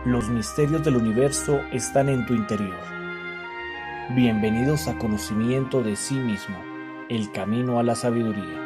Los misterios del universo están en tu interior. Bienvenidos a Conocimiento de sí mismo, el camino a la sabiduría.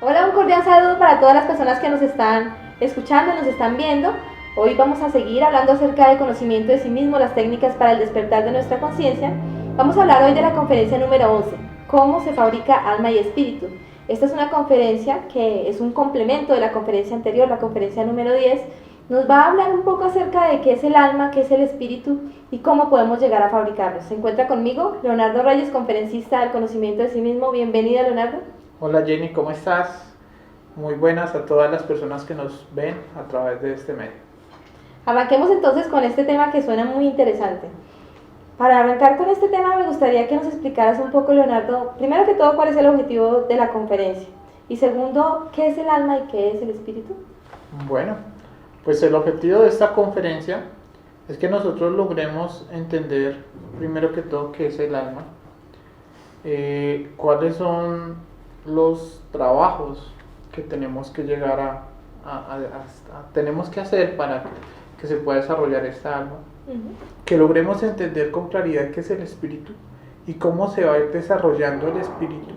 Hola, un cordial saludo para todas las personas que nos están escuchando y nos están viendo. Hoy vamos a seguir hablando acerca del conocimiento de sí mismo, las técnicas para el despertar de nuestra conciencia. Vamos a hablar hoy de la conferencia número 11, cómo se fabrica alma y espíritu. Esta es una conferencia que es un complemento de la conferencia anterior, la conferencia número 10. Nos va a hablar un poco acerca de qué es el alma, qué es el espíritu y cómo podemos llegar a fabricarlos. Se encuentra conmigo Leonardo Reyes, conferencista del conocimiento de sí mismo. Bienvenido, Leonardo. Hola Jenny, ¿cómo estás? Muy buenas a todas las personas que nos ven a través de este medio. Arranquemos entonces con este tema que suena muy interesante. Para arrancar con este tema me gustaría que nos explicaras un poco, Leonardo, primero que todo, cuál es el objetivo de la conferencia y segundo, qué es el alma y qué es el espíritu. Bueno, pues el objetivo de esta conferencia es que nosotros logremos entender primero que todo qué es el alma, cuáles son los trabajos que tenemos que llegar tenemos que hacer para que se pueda desarrollar esta alma, que logremos entender con claridad qué es el espíritu y cómo se va a ir desarrollando el espíritu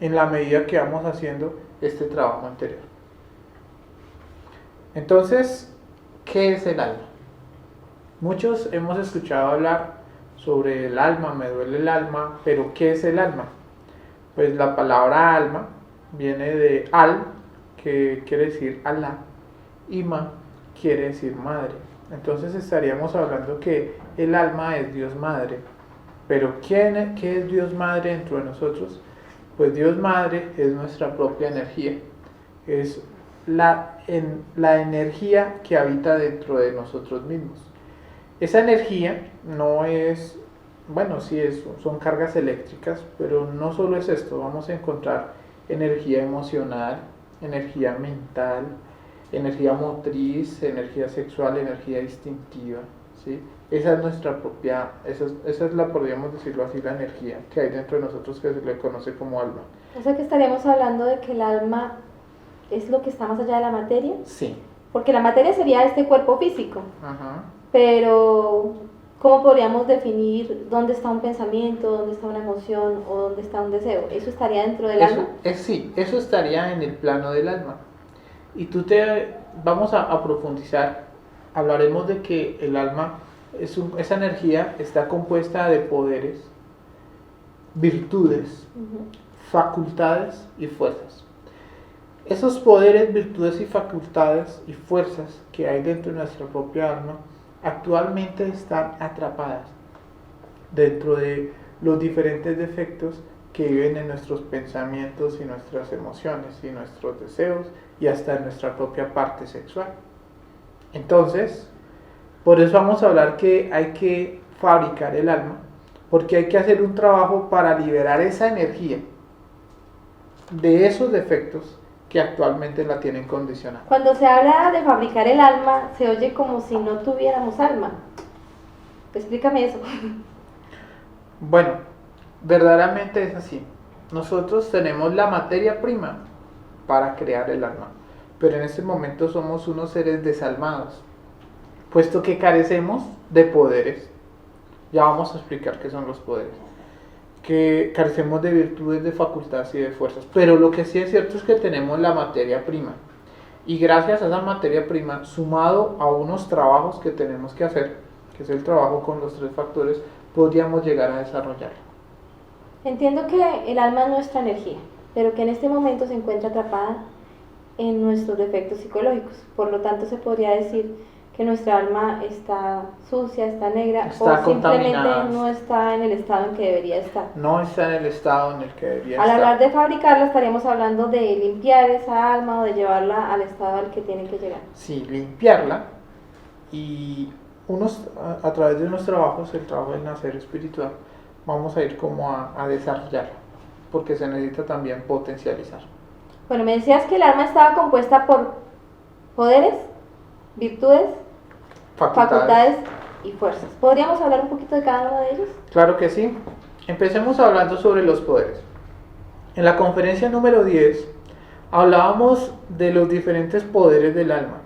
en la medida que vamos haciendo este trabajo anterior. Entonces, ¿qué es el alma? Muchos hemos escuchado hablar sobre el alma, me duele el alma, pero ¿qué es el alma? Pues la palabra alma viene de al, que quiere decir Alá, y ma quiere decir madre. Entonces estaríamos hablando que el alma es Dios Madre. Pero ¿qué es Dios Madre dentro de nosotros? Pues Dios Madre es nuestra propia energía. Es la energía que habita dentro de nosotros mismos. Esa energía no es, bueno, sí son cargas eléctricas, pero no solo es esto. Vamos a encontrar energía emocional, energía mental, energía motriz, energía sexual, energía instintiva, ¿sí? Esa es nuestra propia, esa es la, podríamos decirlo así, la energía que hay dentro de nosotros, que se le conoce como alma. O sea que estaríamos hablando de que el alma es lo que está más allá de la materia. Sí. Porque la materia sería este cuerpo físico. Ajá. Pero ¿cómo podríamos definir dónde está un pensamiento, dónde está una emoción o dónde está un deseo? ¿Eso estaría dentro del alma? Sí, eso estaría en el plano del alma. Y vamos a profundizar, hablaremos de que el alma, esa energía está compuesta de poderes, virtudes, facultades y fuerzas. Esos poderes, virtudes y facultades y fuerzas que hay dentro de nuestra propia alma actualmente están atrapadas dentro de los diferentes defectos que viven en nuestros pensamientos y nuestras emociones y nuestros deseos y hasta en nuestra propia parte sexual. Entonces, por eso vamos a hablar que hay que fabricar el alma, porque hay que hacer un trabajo para liberar esa energía de esos defectos que actualmente la tienen condicionada. Cuando se habla de fabricar el alma, se oye como si no tuviéramos alma. Explícame eso. Bueno, verdaderamente es así. Nosotros tenemos la materia prima para crear el alma, pero en este momento somos unos seres desalmados, puesto que carecemos de poderes. Ya vamos a explicar qué son los poderes. Que carecemos de virtudes, de facultades y de fuerzas, pero lo que sí es cierto es que tenemos la materia prima, y gracias a esa materia prima, sumado a unos trabajos que tenemos que hacer, que es el trabajo con los 3 factores, podríamos llegar a desarrollarlo. Entiendo que el alma es nuestra energía, pero que en este momento se encuentra atrapada en nuestros defectos psicológicos. Por lo tanto, se podría decir que nuestra alma está sucia, está negra, está o simplemente contaminada. no está en el estado en que debería estar. No está en el estado en el que debería estar. Al hablar de fabricarla, estaríamos hablando de limpiar esa alma o de llevarla al estado al que tiene que llegar. Sí, limpiarla, y a través de unos trabajos, el trabajo del nacer espiritual, vamos a ir como a desarrollarla, porque se necesita también potencializar. Bueno, me decías que el alma estaba compuesta por poderes, virtudes, facultades y fuerzas. ¿Podríamos hablar un poquito de cada uno de ellos? Claro que sí. Empecemos hablando sobre los poderes. En la conferencia número 10 hablábamos de los diferentes poderes del alma.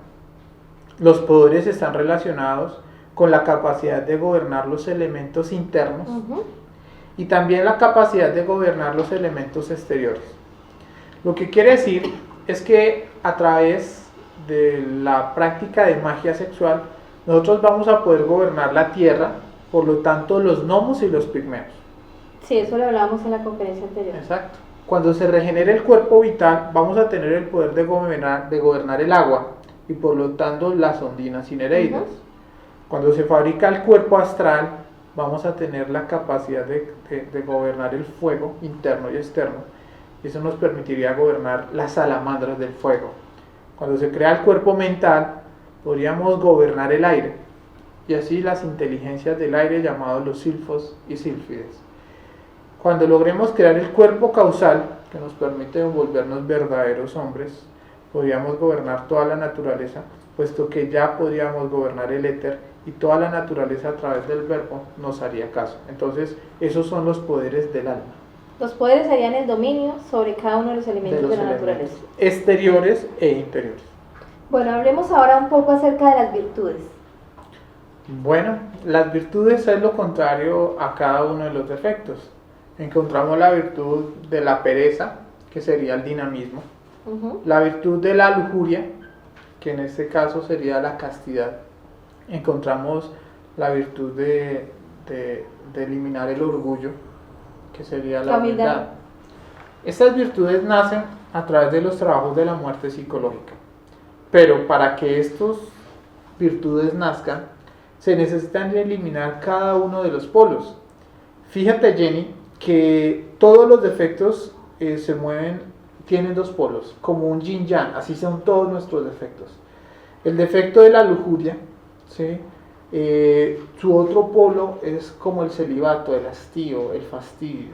Los poderes están relacionados con la capacidad de gobernar los elementos internos y también la capacidad de gobernar los elementos exteriores. Lo que quiere decir es que a través de la práctica de magia sexual, nosotros vamos a poder gobernar la tierra, por lo tanto los gnomos y los pigmeos. Sí, eso lo hablábamos en la conferencia anterior. Exacto. Cuando se regenere el cuerpo vital, vamos a tener el poder de gobernar el agua y por lo tanto las ondinas y nereidas. Cuando se fabrica el cuerpo astral, vamos a tener la capacidad de gobernar el fuego interno y externo. Eso nos permitiría gobernar las salamandras del fuego. Cuando se crea el cuerpo mental, podríamos gobernar el aire y así las inteligencias del aire llamados los silfos y sílfides. Cuando logremos crear el cuerpo causal, que nos permite volvernos verdaderos hombres, podríamos gobernar toda la naturaleza, puesto que ya podríamos gobernar el éter y toda la naturaleza a través del verbo nos haría caso. Entonces, esos son los poderes del alma. Los poderes harían el dominio sobre cada uno de los elementos de la naturaleza. Exteriores e interiores. Bueno, hablemos ahora un poco acerca de las virtudes. Bueno, las virtudes es lo contrario a cada uno de los defectos. Encontramos la virtud de la pereza, que sería el dinamismo, la virtud de la lujuria, que en este caso sería la castidad. Encontramos la virtud de eliminar el orgullo, que sería la humildad. Estas virtudes nacen a través de los trabajos de la muerte psicológica, pero para que estas virtudes nazcan, se necesitan eliminar cada uno de los polos. Fíjate, Jenny, que todos los defectos se mueven, tienen dos polos, como un yin yang, así son todos nuestros defectos. El defecto de la lujuria, ¿sí? Su otro polo es como el celibato, el hastío, el fastidio,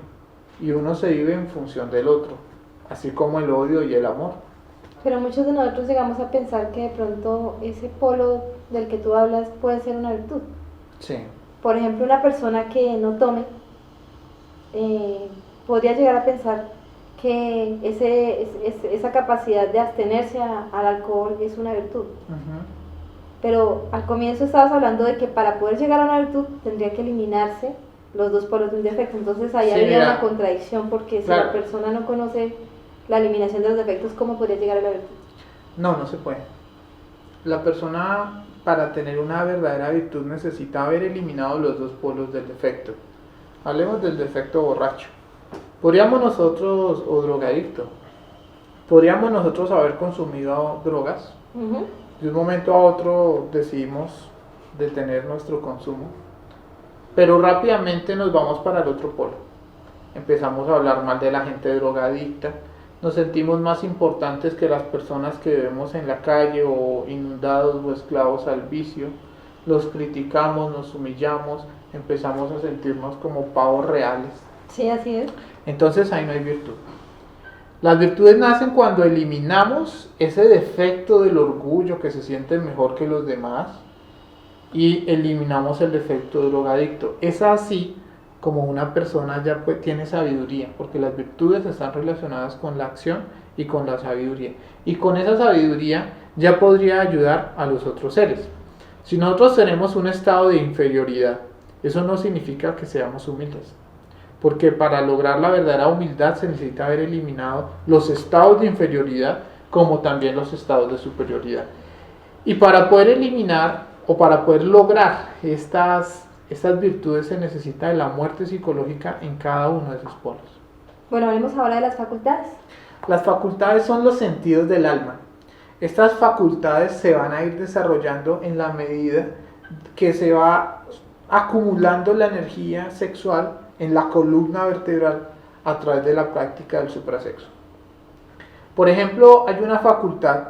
y uno se vive en función del otro, así como el odio y el amor. Pero muchos de nosotros llegamos a pensar que de pronto ese polo del que tú hablas puede ser una virtud. Sí. Por ejemplo, una persona que no tome, podría llegar a pensar que esa capacidad de abstenerse al alcohol es una virtud. Pero al comienzo estabas hablando de que para poder llegar a una virtud tendría que eliminarse los dos polos de un defecto. Entonces ahí habría una contradicción, porque si la persona no conoce la eliminación de los defectos, ¿cómo podría llegar a la virtud? No se puede. La persona, para tener una verdadera virtud, necesita haber eliminado los dos polos del defecto. Hablemos del defecto borracho. Podríamos nosotros, o drogadicto, podríamos nosotros haber consumido drogas. De un momento a otro decidimos detener nuestro consumo, pero rápidamente nos vamos para el otro polo. Empezamos a hablar mal de la gente drogadicta, nos sentimos más importantes que las personas que vemos en la calle o inundados o esclavos al vicio, los criticamos, nos humillamos, empezamos a sentirnos como pavos reales. Sí, así es. Entonces ahí no hay virtud. Las virtudes nacen cuando eliminamos ese defecto del orgullo, que se siente mejor que los demás, y eliminamos el defecto drogadicto. Es así como una persona ya tiene sabiduría, porque las virtudes están relacionadas con la acción y con la sabiduría. Y con esa sabiduría ya podría ayudar a los otros seres. Si nosotros tenemos un estado de inferioridad, eso no significa que seamos humildes. Porque para lograr la verdadera humildad se necesita haber eliminado los estados de inferioridad como también los estados de superioridad. Y para poder eliminar o para poder lograr estas virtudes se necesita de la muerte psicológica en cada uno de esos polos. Bueno, hablemos ahora de las facultades. Las facultades son los sentidos del alma. Estas facultades se van a ir desarrollando en la medida que se va acumulando la energía sexual en la columna vertebral a través de la práctica del suprasexo. Por ejemplo, hay una facultad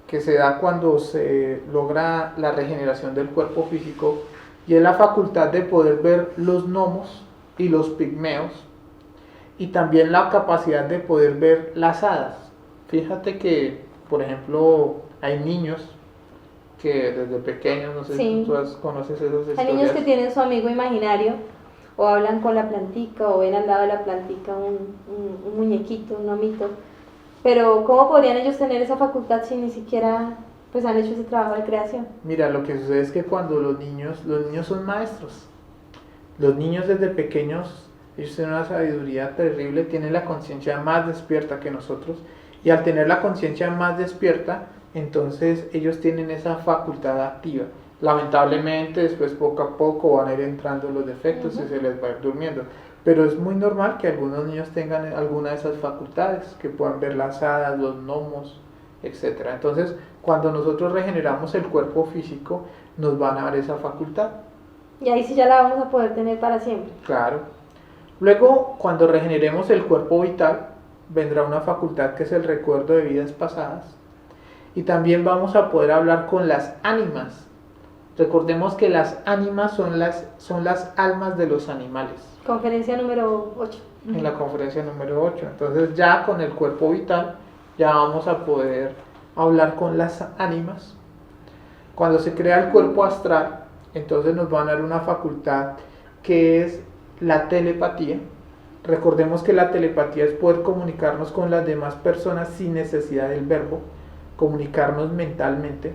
que se da cuando se logra la regeneración del cuerpo físico, y es la facultad de poder ver los gnomos y los pigmeos, y también la capacidad de poder ver las hadas. Fíjate que, por ejemplo, hay niños que desde pequeños, no sé si tú conoces esas historias. Hay niños que tienen su amigo imaginario, o hablan con la plantica, o ven al lado de la plantica un muñequito, un gnomito. Pero ¿cómo podrían ellos tener esa facultad si ni siquiera pues han hecho ese trabajo de creación. Mira, lo que sucede es que cuando los niños son maestros. Los niños desde pequeños, ellos tienen una sabiduría terrible, tienen la conciencia más despierta que nosotros, y al tener la conciencia más despierta, entonces ellos tienen esa facultad activa. Lamentablemente después poco a poco van a ir entrando los defectos y se les va a ir durmiendo. Pero es muy normal que algunos niños tengan alguna de esas facultades, que puedan ver las hadas, los gnomos, etc. Entonces, cuando nosotros regeneramos el cuerpo físico, nos van a dar esa facultad. Y ahí sí ya la vamos a poder tener para siempre. Claro. Luego, cuando regeneremos el cuerpo vital, vendrá una facultad que es el recuerdo de vidas pasadas. Y también vamos a poder hablar con las ánimas. Recordemos que las ánimas son las almas de los animales. Conferencia número 8. En la conferencia número 8. Entonces ya con el cuerpo vital ya vamos a poder hablar con las ánimas. Cuando se crea el cuerpo astral, entonces nos van a dar una facultad que es la telepatía. Recordemos que la telepatía es poder comunicarnos con las demás personas sin necesidad del verbo, comunicarnos mentalmente.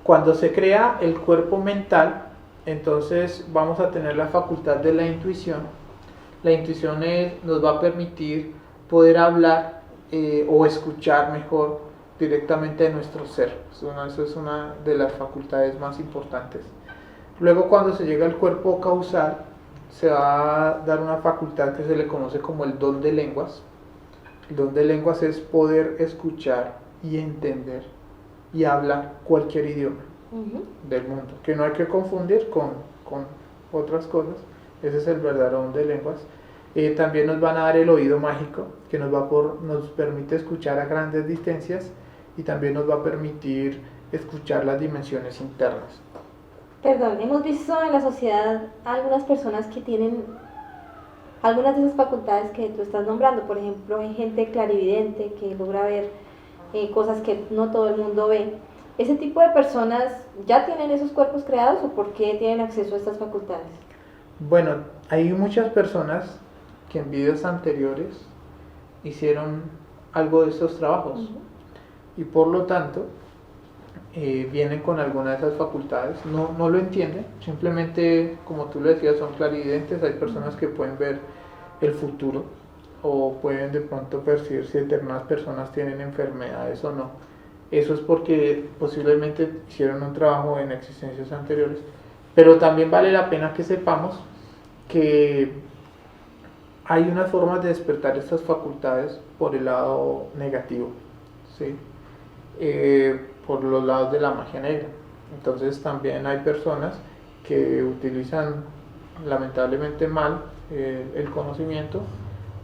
Cuando se crea el cuerpo mental, entonces vamos a tener la facultad de la intuición. La intuición nos va a permitir poder hablar o escuchar mejor directamente de nuestro ser. Eso es una de las facultades más importantes. Luego, cuando se llega al cuerpo causal, se va a dar una facultad que se le conoce como el don de lenguas. El don de lenguas es poder escuchar y entender y hablar cualquier idioma del mundo, que no hay que confundir con otras cosas. Ese es el verdadero don de lenguas. También nos van a dar el oído mágico, que nos permite escuchar a grandes distancias y también nos va a permitir escuchar las dimensiones internas. Perdón, hemos visto en la sociedad algunas personas que tienen algunas de esas facultades que tú estás nombrando. Por ejemplo, hay gente clarividente que logra ver cosas que no todo el mundo ve. ¿Ese tipo de personas ya tienen esos cuerpos creados o por qué tienen acceso a estas facultades? Bueno, hay muchas personas que en vidas anteriores hicieron algo de estos trabajos y por lo tanto vienen con alguna de esas facultades. No lo entienden, simplemente, como tú lo decías, son clarividentes. Hay personas que pueden ver el futuro o pueden de pronto percibir si determinadas personas tienen enfermedades o no. Eso es porque posiblemente hicieron un trabajo en existencias anteriores. Pero también vale la pena que sepamos que hay unas formas de despertar estas facultades por el lado negativo, ¿sí? Por los lados de la magia negra. Entonces también hay personas que utilizan lamentablemente mal el conocimiento,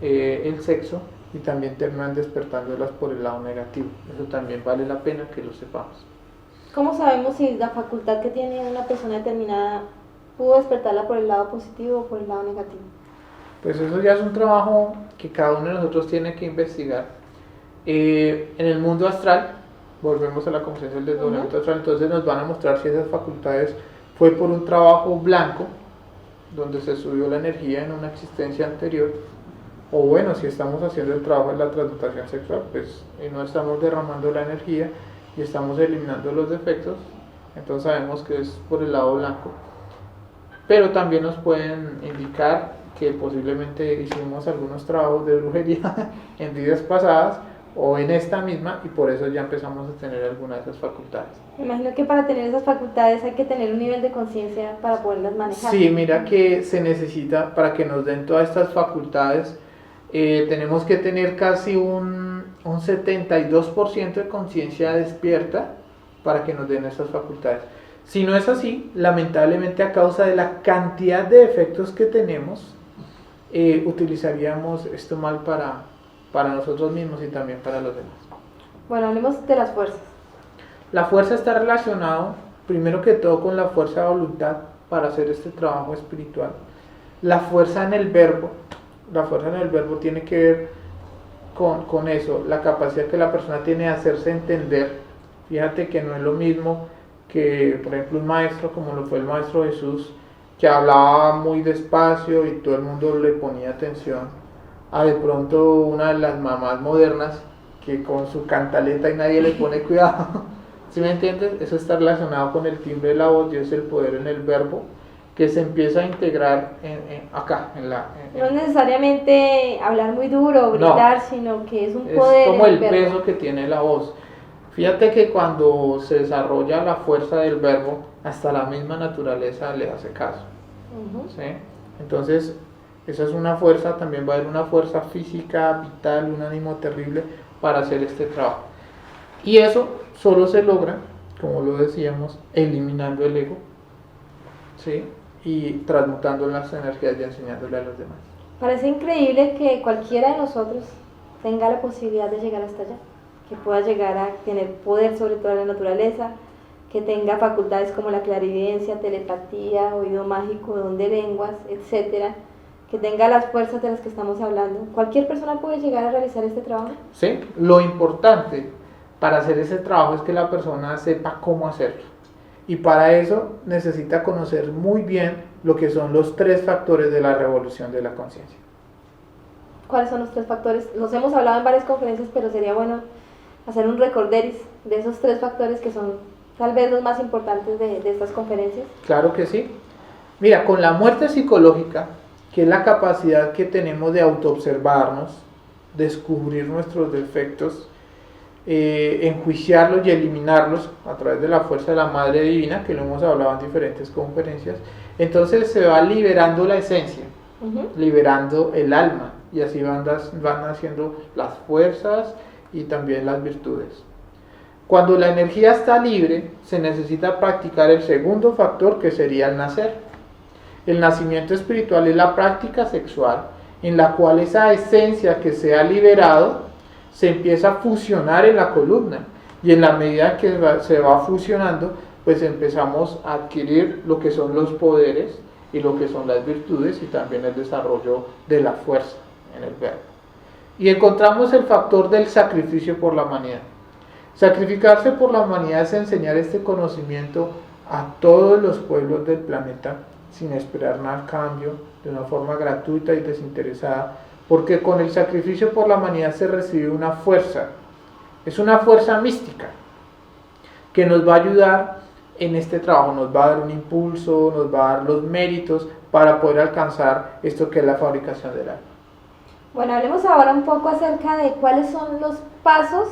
el sexo, y también terminan despertándolas por el lado negativo. Eso también vale la pena que lo sepamos. ¿Cómo sabemos si la facultad que tiene una persona determinada pudo despertarla por el lado positivo o por el lado negativo? Pues eso ya es un trabajo que cada uno de nosotros tiene que investigar. En el mundo astral, volvemos a la conciencia del desdoblamiento astral, entonces nos van a mostrar si esas facultades fue por un trabajo blanco, donde se subió la energía en una existencia anterior, o bueno, si estamos haciendo el trabajo de la transmutación sexual, pues no estamos derramando la energía y estamos eliminando los defectos, entonces sabemos que es por el lado blanco. Pero también nos pueden indicar que posiblemente hicimos algunos trabajos de brujería en vidas pasadas o en esta misma, y por eso ya empezamos a tener alguna de esas facultades. Me imagino que para tener esas facultades hay que tener un nivel de conciencia para poderlas manejar. Sí, mira que se necesita, para que nos den todas estas facultades, tenemos que tener casi un 72% de conciencia despierta para que nos den estas facultades. Si no es así, lamentablemente a causa de la cantidad de defectos que tenemos, utilizaríamos esto mal para nosotros mismos y también para los demás. Bueno, hablemos de las fuerzas. La fuerza está relacionada, primero que todo, con la fuerza de voluntad para hacer este trabajo espiritual. La fuerza en el verbo tiene que ver con eso, la capacidad que la persona tiene de hacerse entender. Fíjate que no es lo mismo que, por ejemplo, un maestro como lo fue el Maestro Jesús, que hablaba muy despacio y todo el mundo le ponía atención, a de pronto una de las mamás modernas que con su cantaleta y nadie le pone cuidado, ¿Sí me entiendes? Eso está relacionado con el timbre de la voz y es el poder en el verbo que se empieza a integrar acá, No es necesariamente hablar muy duro o gritar, sino que es un poder. Es como en el verbo. peso que tiene la voz. Fíjate que cuando se desarrolla la fuerza del verbo, hasta la misma naturaleza le hace caso. Ujú. ¿Sí? Entonces, esa es una fuerza, también va a haber una fuerza física, vital, un ánimo terrible para hacer este trabajo. Y eso solo se logra, como lo decíamos, eliminando el ego, ¿sí? Y transmutando las energías y enseñándole a los demás. Parece increíble que cualquiera de nosotros tenga la posibilidad de llegar hasta allá, que pueda llegar a tener poder sobre toda la naturaleza, que tenga facultades como la clarividencia, telepatía, oído mágico, don de lenguas, etcétera, que tenga las fuerzas de las que estamos hablando. ¿Cualquier persona puede llegar a realizar este trabajo? ¿Sí? Lo importante para hacer ese trabajo es que la persona sepa cómo hacerlo. Y para eso necesita conocer muy bien lo que son los 3 factores de la revolución de la conciencia. ¿Cuáles son los 3 factores? Los hemos hablado en varias conferencias, pero sería bueno hacer un recorderis de esos 3 factores que son tal vez los más importantes de estas conferencias. Claro que sí. Mira, con la muerte psicológica, que es la capacidad que tenemos de autoobservarnos, descubrir nuestros defectos, enjuiciarlos y eliminarlos a través de la fuerza de la Madre Divina, que lo hemos hablado en diferentes conferencias, entonces se va liberando la esencia, liberando el alma, y así van naciendo las fuerzas y también las virtudes. Cuando la energía está libre, se necesita practicar el segundo factor, que sería el nacer. El nacimiento espiritual es la práctica sexual, en la cual esa esencia que se ha liberado se empieza a fusionar en la columna, y en la medida que se va fusionando, pues empezamos a adquirir lo que son los poderes y lo que son las virtudes, y también el desarrollo de la fuerza en el verbo. Y encontramos el factor del sacrificio por la humanidad. Sacrificarse por la humanidad es enseñar este conocimiento a todos los pueblos del planeta sin esperar nada a cambio, de una forma gratuita y desinteresada, porque con el sacrificio por la humanidad se recibe una fuerza, es una fuerza mística que nos va a ayudar en este trabajo, nos va a dar un impulso, nos va a dar los méritos para poder alcanzar esto que es la fabricación del alma. Bueno, hablemos ahora un poco acerca de cuáles son los pasos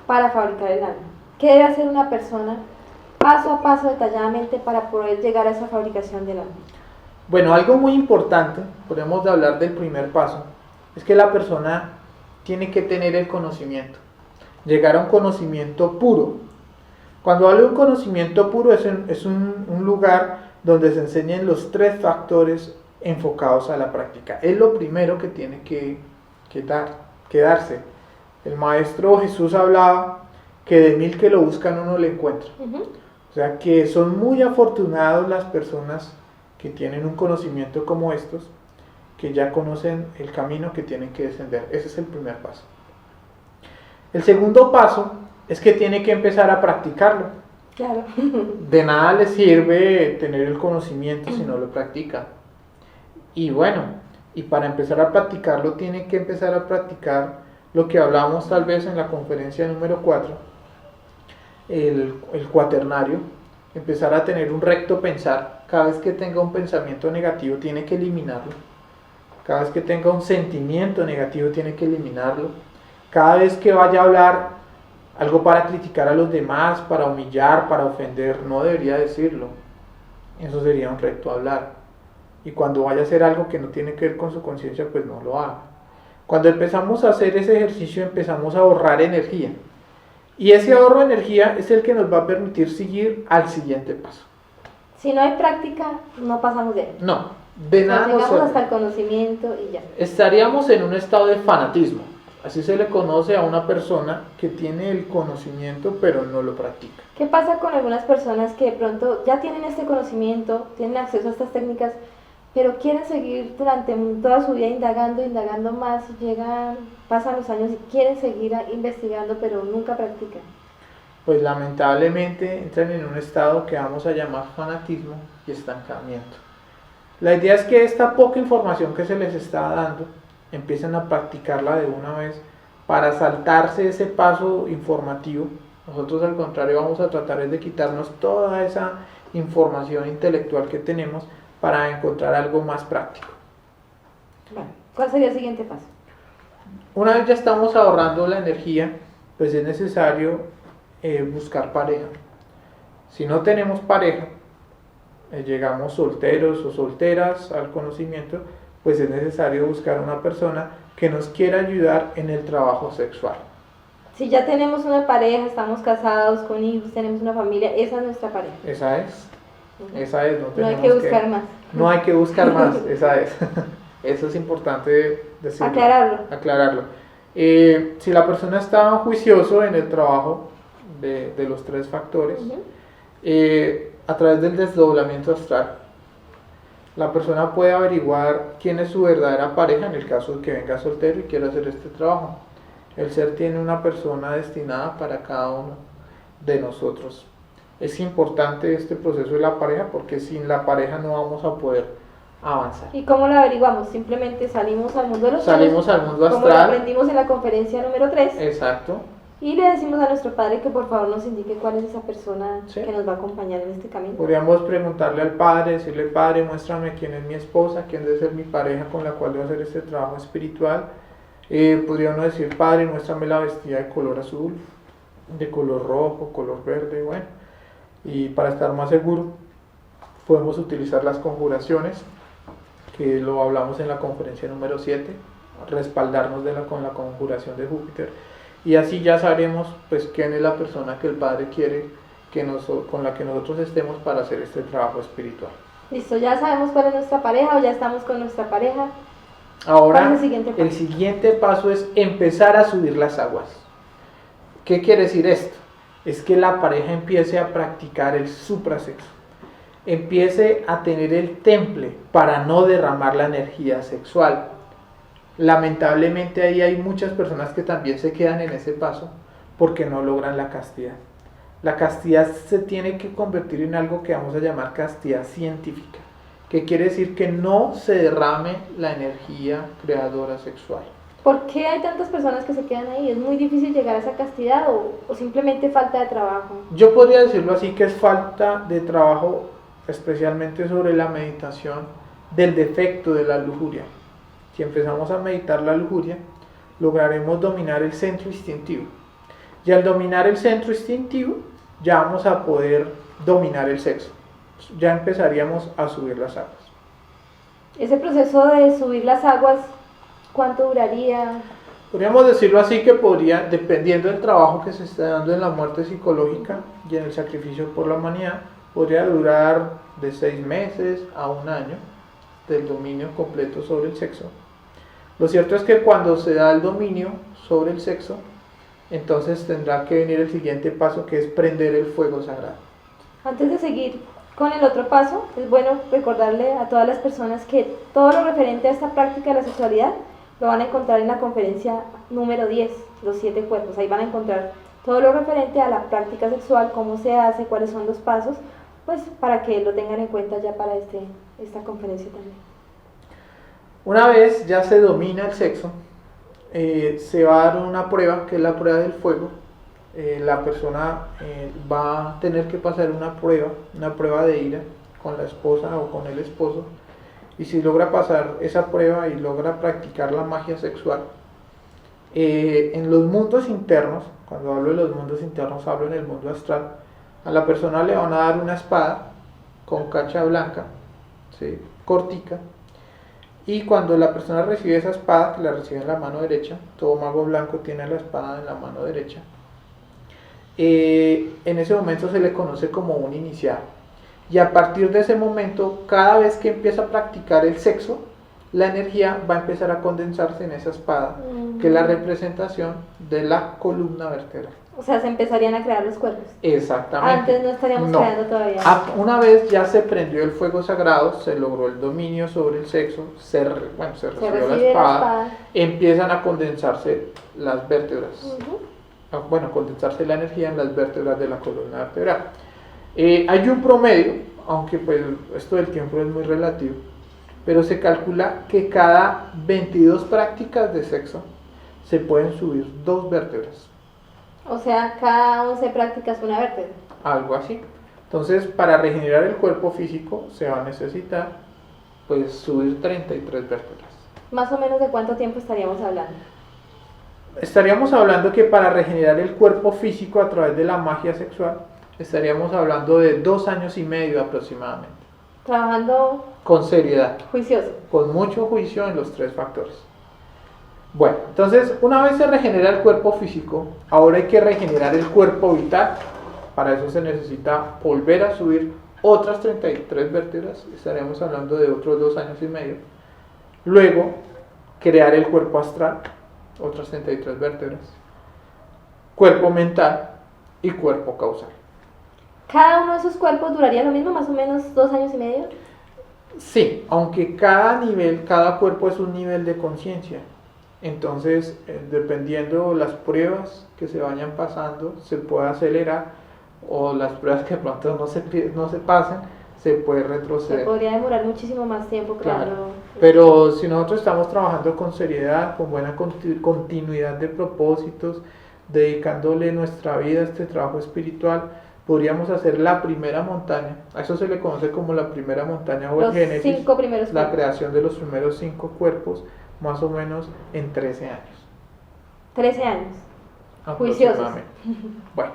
para fabricar el alma. ¿Qué debe hacer una persona paso a paso, detalladamente, para poder llegar a esa fabricación del alma? Bueno, algo muy importante, podemos hablar del primer paso, es que la persona tiene que tener el conocimiento, llegar a un conocimiento puro. Cuando hablo de un conocimiento puro es un lugar donde se enseñan los 3 factores enfocados a la práctica. Es lo primero que tiene que darse. El Maestro Jesús hablaba que de 1000 que lo buscan uno le encuentra. O sea que son muy afortunados las personas que tienen un conocimiento como estos, que ya conocen el camino que tienen que descender. Ese es el primer paso. El segundo paso es que tiene que empezar a practicarlo. Claro. De nada le sirve tener el conocimiento si no lo practica. Y bueno, y para empezar a practicarlo tiene que empezar a practicar lo que hablamos tal vez en la conferencia número 4, el cuaternario, empezar a tener un recto pensar. Cada vez que tenga un pensamiento negativo tiene que eliminarlo. Cada vez que tenga un sentimiento negativo tiene que eliminarlo. Cada vez que vaya a hablar algo para criticar a los demás, para humillar, para ofender, no debería decirlo. Eso sería un recto hablar. Y cuando vaya a hacer algo que no tiene que ver con su conciencia, pues no lo haga. Cuando empezamos a hacer ese ejercicio, empezamos a ahorrar energía. Y ese ahorro de energía es el que nos va a permitir seguir al siguiente paso. Si no hay práctica, no pasamos de ahí. No, de nada nos llegamos sirve. hasta el conocimiento y ya. Estaríamos en un estado de fanatismo. Así se le conoce a una persona que tiene el conocimiento pero no lo practica. ¿Qué pasa con algunas personas que de pronto ya tienen este conocimiento, tienen acceso a estas técnicas, pero quieren seguir durante toda su vida indagando más, pasan los años y quieren seguir investigando, pero nunca practican? Pues lamentablemente entran en un estado que vamos a llamar fanatismo y estancamiento. La idea es que esta poca información que se les está dando empiecen a practicarla de una vez para saltarse ese paso informativo, Nosotros al contrario vamos a tratar de quitarnos toda esa información intelectual que tenemos para encontrar algo más práctico. Bueno, ¿cuál sería el siguiente paso? Una vez ya estamos ahorrando la energía, pues es necesario buscar pareja. Si no tenemos pareja, llegamos solteros o solteras al conocimiento, pues es necesario buscar una persona que nos quiera ayudar en el trabajo sexual. Si ya tenemos una pareja, estamos casados con hijos, tenemos una familia, esa es nuestra pareja. Esa es, esa es, No hay que buscar más. No hay que buscar más, esa es. Eso es importante decirlo. Aclararlo. Si la persona está juicioso en el trabajo de los tres factores, a través del desdoblamiento astral, la persona puede averiguar quién es su verdadera pareja en el caso de que venga soltero y quiera hacer este trabajo. El ser tiene una persona destinada para cada uno de nosotros. Es importante este proceso de la pareja porque sin la pareja no vamos a poder avanzar. ¿Y cómo lo averiguamos? Simplemente salimos al mundo de los Salimos al mundo astral. Como lo aprendimos en la conferencia número 3. Exacto. Y le decimos a nuestro padre que por favor nos indique cuál es esa persona Sí. que nos va a acompañar en este camino. Podríamos preguntarle al padre, decirle: Padre, muéstrame quién es mi esposa, quién debe ser mi pareja con la cual debo hacer este trabajo espiritual. Podría uno decir: Padre, muéstrame la vestida de color azul, de color rojo, color verde, bueno. Y para estar más seguro, podemos utilizar las conjuraciones, que lo hablamos en la conferencia número 7, respaldarnos con la conjuración de Júpiter. Y así ya sabremos pues quién es la persona que el Padre quiere con la que nosotros estemos para hacer este trabajo espiritual. Listo, ya sabemos cuál es nuestra pareja o ya estamos con nuestra pareja. Ahora, ¿Cuál es el siguiente paso? el siguiente paso es empezar a subir las aguas. ¿Qué quiere decir esto? Es que la pareja empiece a practicar el suprasexo, empiece a tener el temple para no derramar la energía sexual. Lamentablemente ahí hay muchas personas que también se quedan en ese paso porque no logran la castidad. La castidad se tiene que convertir en algo que vamos a llamar castidad científica, que quiere decir que no se derrame la energía creadora sexual. ¿Por qué hay tantas personas que se quedan ahí? ¿Es muy difícil llegar a esa castidad o simplemente falta de trabajo? Yo podría decirlo así, que es falta de trabajo, especialmente sobre la meditación del defecto de la lujuria. Si empezamos a meditar la lujuria, lograremos dominar el centro instintivo. Y al dominar el centro instintivo, ya vamos a poder dominar el sexo. Ya empezaríamos a subir las aguas. Ese proceso de subir las aguas, ¿cuánto duraría? Podríamos decirlo así, que podría, dependiendo del trabajo que se está dando en la muerte psicológica y en el sacrificio por la humanidad, podría durar de 6 meses a 1 año del dominio completo sobre el sexo. Lo cierto es que cuando se da el dominio sobre el sexo, entonces tendrá que venir el siguiente paso, que es prender el fuego sagrado. Antes de seguir con el otro paso, es bueno recordarle a todas las personas que todo lo referente a esta práctica de la sexualidad lo van a encontrar en la conferencia número 10, los 7 cuerpos. Ahí van a encontrar todo lo referente a la práctica sexual, cómo se hace, cuáles son los pasos, pues para que lo tengan en cuenta ya para esta conferencia también. Una vez ya se domina el sexo, se va a dar una prueba, que es la prueba del fuego. La persona va a tener que pasar una prueba de ira con la esposa o con el esposo, y si logra pasar esa prueba y logra practicar la magia sexual, en los mundos internos, cuando hablo de los mundos internos hablo en el mundo astral, a la persona le van a dar una espada con cacha blanca, ¿sí?, cortica. Y cuando la persona recibe esa espada, que la recibe en la mano derecha, todo mago blanco tiene la espada en la mano derecha, en ese momento se le conoce como un iniciado. Y a partir de ese momento, cada vez que empieza a practicar el sexo, la energía va a empezar a condensarse en esa espada, que es la representación de la columna vertebral. O sea, se empezarían a crear los cuerpos. Exactamente. Antes no estaríamos creando todavía. Una vez ya se prendió el fuego sagrado, se logró el dominio sobre el sexo, se recibió la espada, empiezan a condensarse las vértebras. Condensarse la energía en las vértebras de la columna vertebral. Hay un promedio, aunque pues esto del tiempo es muy relativo, pero se calcula que cada 22 prácticas de sexo se pueden subir 2 vértebras. O sea, cada 11 prácticas una vértebra. algo así. Entonces, para regenerar el cuerpo físico se va a necesitar pues subir 33 vértebras. Más o menos de cuánto tiempo estaríamos hablando. Estaríamos hablando que para regenerar el cuerpo físico a través de la magia sexual, estaríamos hablando de 2 años y medio aproximadamente. Trabajando Con seriedad, juicioso. con mucho juicio en los 3 factores. Bueno, entonces una vez se regenera el cuerpo físico, ahora hay que regenerar el cuerpo vital. Para eso se necesita volver a subir otras 33 vértebras, estaríamos hablando de otros 2 años y medio. Luego, crear el cuerpo astral, otras 33 vértebras, cuerpo mental y cuerpo causal. ¿Cada uno de esos cuerpos duraría lo mismo, más o menos 2 años y medio? Sí, aunque cada nivel, cada cuerpo es un nivel de conciencia. Entonces, dependiendo las pruebas que se vayan pasando, se puede acelerar, o las pruebas que de pronto no se pasen, se puede Se retroceder. podría demorar muchísimo más tiempo, Claro, claro. pero si nosotros estamos trabajando con seriedad, con buena continuidad de propósitos, dedicándole nuestra vida a este trabajo espiritual, podríamos hacer la primera montaña. A eso se le conoce como la primera montaña o el Los Génesis, 5 primeros la cuerpos. creación de los primeros 5 cuerpos, más o menos en 13 años. 13 años. Juiciosos. Aproximadamente. Bueno,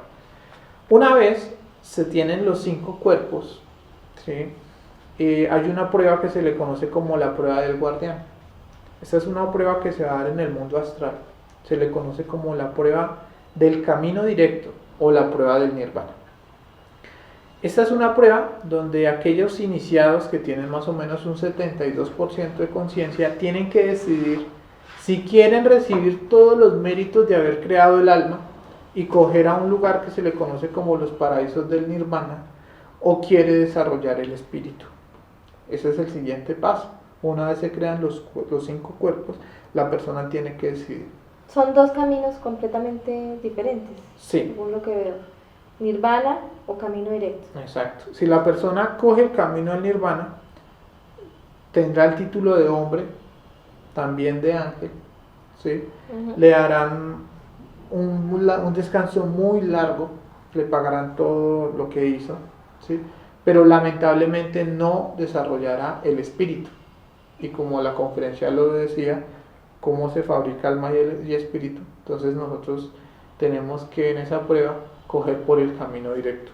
una vez se tienen los 5 cuerpos, ¿sí? Hay una prueba que se le conoce como la prueba del guardián. Esta es una prueba que se va a dar en el mundo astral. Se le conoce como la prueba del camino directo o la prueba del nirvana. Esta es una prueba donde aquellos iniciados que tienen más o menos un 72% de conciencia tienen que decidir si quieren recibir todos los méritos de haber creado el alma y coger a un lugar que se le conoce como los paraísos del nirvana, o quiere desarrollar el espíritu. Ese es el siguiente paso. Una vez se crean los 5 cuerpos, la persona tiene que decidir. Son 2 caminos completamente diferentes, Sí, según lo que veo. Nirvana o camino directo. exacto. Si la persona coge el camino del nirvana, tendrá el título de hombre, también de ángel, ¿sí? Ujú. Le harán un descanso muy largo, le pagarán todo lo que hizo, ¿sí? Pero lamentablemente no desarrollará el espíritu. Y como la conferencia lo decía, cómo se fabrica alma y espíritu, entonces nosotros tenemos que en esa prueba coger por el camino directo.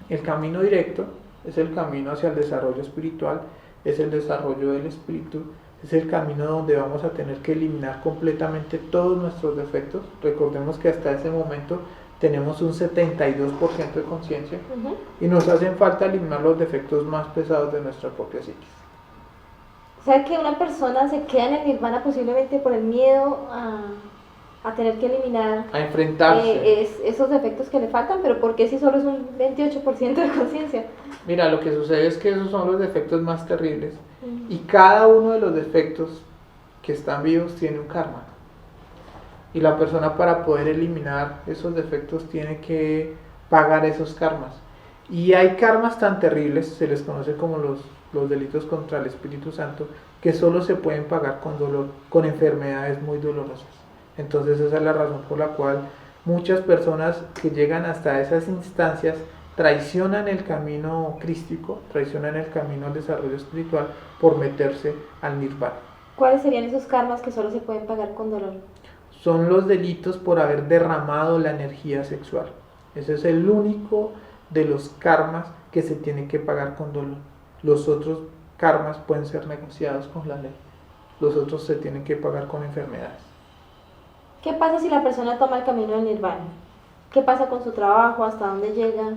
El camino directo es el camino hacia el desarrollo espiritual, es el desarrollo del espíritu, es el camino donde vamos a tener que eliminar completamente todos nuestros defectos. Recordemos que hasta ese momento tenemos un 72% de conciencia Ujú. y nos hacen falta eliminar los defectos más pesados de nuestra propia psiquis. O sea que una persona se queda en el nirvana posiblemente por el miedo a tener que eliminar A enfrentarse. esos defectos que le faltan, pero ¿por qué si solo es un 28% de conciencia? Mira, lo que sucede es que esos son los defectos más terribles y cada uno de los defectos que están vivos tiene un karma. Y la persona, para poder eliminar esos defectos, tiene que pagar esos karmas. Y hay karmas tan terribles, se les conoce como los delitos contra el Espíritu Santo, que solo se pueden pagar con dolor, con enfermedades muy dolorosas. Entonces esa es la razón por la cual muchas personas que llegan hasta esas instancias traicionan el camino crístico, traicionan el camino al desarrollo espiritual por meterse al nirvana. ¿Cuáles serían esos karmas que solo se pueden pagar con dolor? Son los delitos por haber derramado la energía sexual. Ese es el único de los karmas que se tiene que pagar con dolor. Los otros karmas pueden ser negociados con la ley. Los otros se tienen que pagar con enfermedades. ¿Qué pasa si la persona toma el camino del nirvana? ¿Qué pasa con su trabajo? ¿Hasta dónde llega?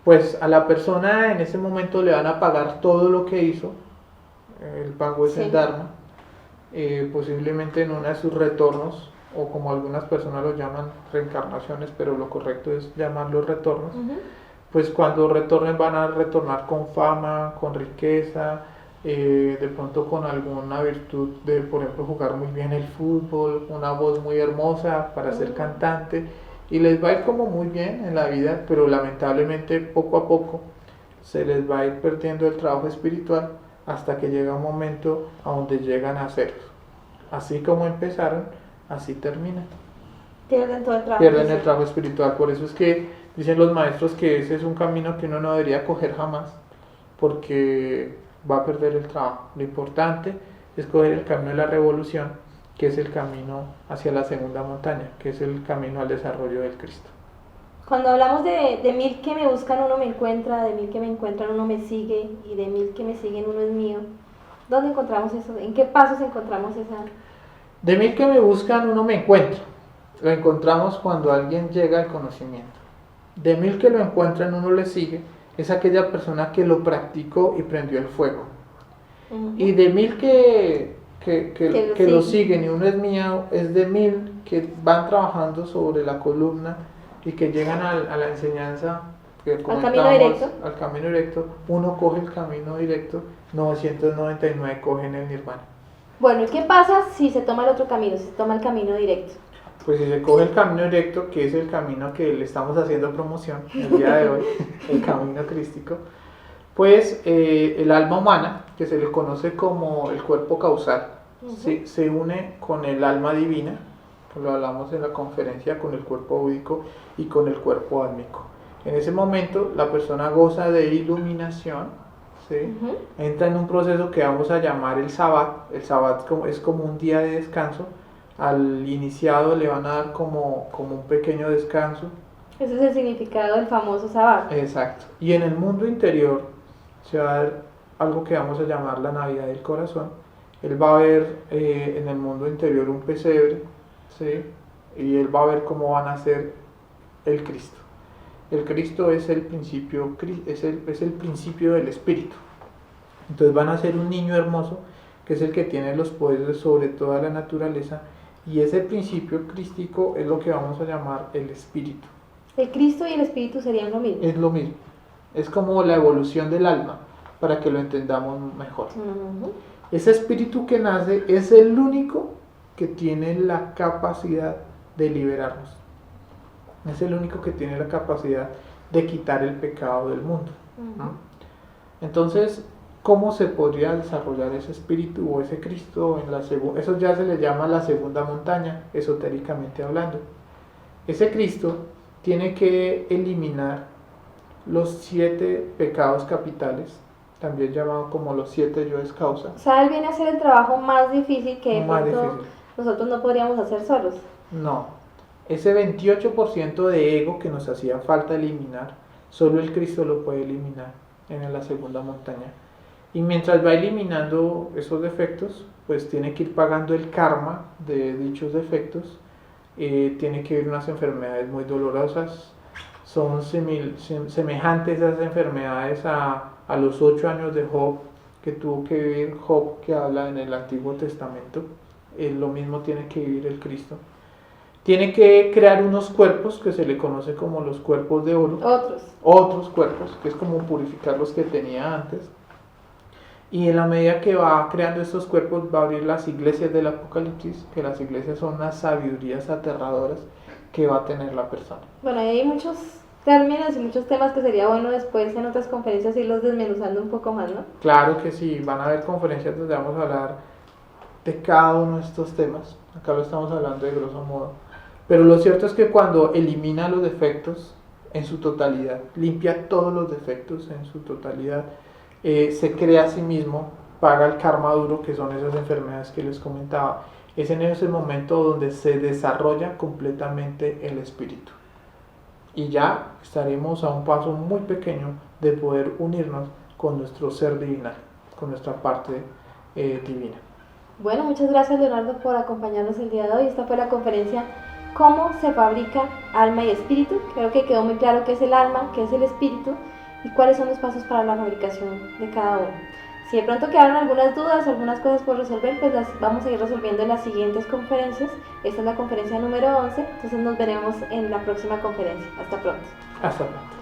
Pues a la persona en ese momento le van a pagar todo lo que hizo. El pago es Sí. el Dharma. Posiblemente en uno de sus retornos, o como algunas personas lo llaman, reencarnaciones, pero lo correcto es llamarlos retornos. Ujú. Pues cuando retornen van a retornar con fama, con riqueza, de pronto con alguna virtud de, por ejemplo, jugar muy bien el fútbol, una voz muy hermosa para ser cantante, y les va a ir como muy bien en la vida, pero lamentablemente poco a poco se les va a ir perdiendo el trabajo espiritual hasta que llega un momento a donde llegan a ceros. Así como empezaron, así terminan. Pierden todo el trabajo. Pierden el trabajo espiritual. Por eso es que dicen los maestros que ese es un camino que uno no debería coger jamás, porque va a perder el trabajo. Lo importante es coger el camino de la revolución, que es el camino hacia la segunda montaña, que es el camino al desarrollo del Cristo. Cuando hablamos de 1000 que me buscan uno me encuentra, de 1000 que me encuentran uno me sigue y de 1000 que me siguen uno es mío, ¿dónde encontramos eso? ¿En qué pasos encontramos esa? De 1000 que me buscan uno me encuentra. Lo encontramos cuando alguien llega al conocimiento. De 1000 que lo encuentran uno le sigue, es aquella persona que lo practicó y prendió el fuego. Y de 1000 que lo siguen y uno es mío, es de 1000 que van trabajando sobre la columna y que llegan a la enseñanza que al camino directo. Uno coge el camino directo, 999 cogen el nirvana. Bueno, ¿y qué pasa si se toma el otro camino, si se toma el camino directo? Pues si se coge el camino directo, que es el camino que le estamos haciendo promoción el día de hoy, el camino crístico, pues el alma humana, que se le conoce como el cuerpo causal, se une con el alma divina, que lo hablamos en la conferencia, con el cuerpo búdico y con el cuerpo álmico. En ese momento la persona goza de iluminación, ¿sí? Entra en un proceso que vamos a llamar el Sabbat. El Sabbat es como un día de descanso. Al iniciado le van a dar como un pequeño descanso. Ese es el significado del famoso Sabbat. Exacto. Y en el mundo interior se va a dar algo que vamos a llamar la Navidad del Corazón. Él va a ver en el mundo interior un pesebre, ¿sí? Y él va a ver cómo van a ser el Cristo. El Cristo es el principio, es el principio del Espíritu. Entonces van a ser un niño hermoso, que es el que tiene los poderes sobre toda la naturaleza, y ese principio crístico es lo que vamos a llamar el Espíritu. ¿El Cristo y el Espíritu serían lo mismo? Es lo mismo. Es como la evolución del alma, para que lo entendamos mejor. Ese espíritu que nace es el único que tiene la capacidad de liberarnos. Es el único que tiene la capacidad de quitar el pecado del mundo. Entonces, ¿cómo se podría desarrollar ese espíritu o ese Cristo en la segunda? Eso ya se le llama la segunda montaña, esotéricamente hablando. Ese Cristo tiene que eliminar los 7 pecados capitales, también llamado como los 7 yoes causa. O sea, él viene a hacer el trabajo más difícil que de pronto nosotros no podríamos hacer solos. No, ese 28% de ego que nos hacía falta eliminar, solo el Cristo lo puede eliminar en la segunda montaña. Y mientras va eliminando esos defectos, pues tiene que ir pagando el karma de dichos defectos, tiene que vivir unas enfermedades muy dolorosas, son semejantes esas enfermedades a los 8 años de Job que tuvo que vivir Job, que habla en el Antiguo Testamento. Lo mismo tiene que vivir el Cristo. Tiene que crear unos cuerpos que se le conoce como los cuerpos de oro. Otros cuerpos, que es como purificar los que tenía antes. Y en la medida que va creando estos cuerpos va a abrir las iglesias del Apocalipsis, que las iglesias son unas sabidurías aterradoras que va a tener la persona. Bueno, hay muchos términos y muchos temas que sería bueno después en otras conferencias irlos desmenuzando un poco más, ¿no? Claro que sí, van a haber conferencias donde vamos a hablar de cada uno de estos temas. Acá lo estamos hablando de grosso modo. Pero lo cierto es que cuando elimina los defectos en su totalidad, limpia todos los defectos en su totalidad, se crea a sí mismo, paga el karma duro, que son esas enfermedades que les comentaba. Es en ese momento donde se desarrolla completamente el espíritu. Y ya estaremos a un paso muy pequeño de poder unirnos con nuestro ser divinal, con nuestra parte divina. Bueno, muchas gracias Leonardo por acompañarnos el día de hoy. Esta fue la conferencia ¿Cómo se fabrica alma y espíritu? Creo que quedó muy claro qué es el alma, qué es el espíritu y cuáles son los pasos para la fabricación de cada uno. Si de pronto quedaron algunas dudas, algunas cosas por resolver, pues las vamos a ir resolviendo en las siguientes conferencias. Esta es la conferencia número 11, entonces nos veremos en la próxima conferencia. Hasta pronto. Hasta pronto.